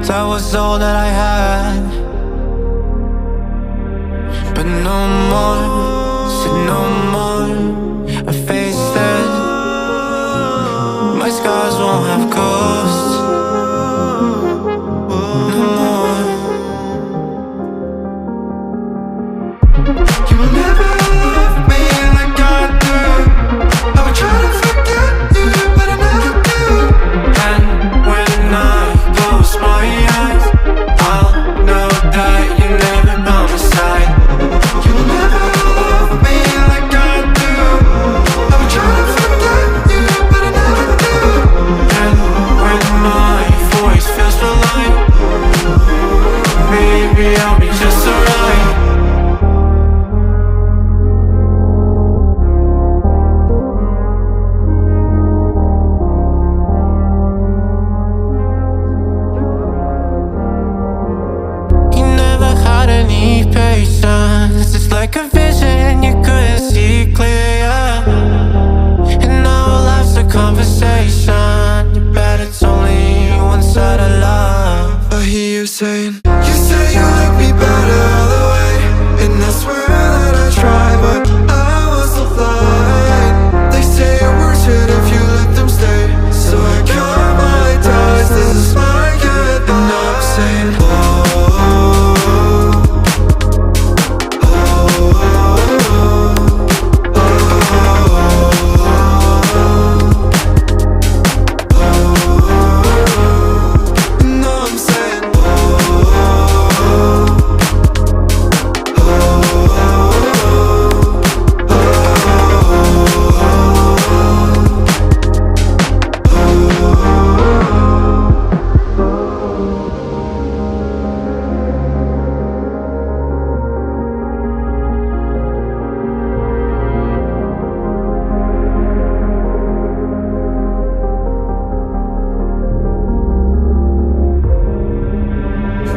That was all that I had. But no more, said no more. I faced it. My scars won't have ghosts no more. You will never love me like I do. I would try to forget you, but I never do. And when I close my eyes, I'll know that you're never by my side. You will never love me like I do. I would try to forget you, but I never do. And when my voice feels so light, maybe I'll be just alright. Any patience, it's like a vision you couldn't see clear, yeah. And now life's a conversation. You bet it's only one side of love. I hear you saying, you say you like me better the way, and I swear that I try, but I was so blind. They say it works it if you let them stay, so I count my ties. This is my good, and now I'm saying,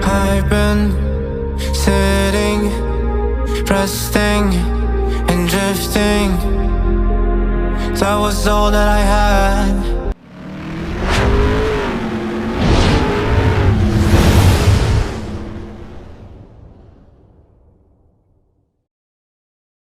I've been sitting, resting and drifting. That was all that I had.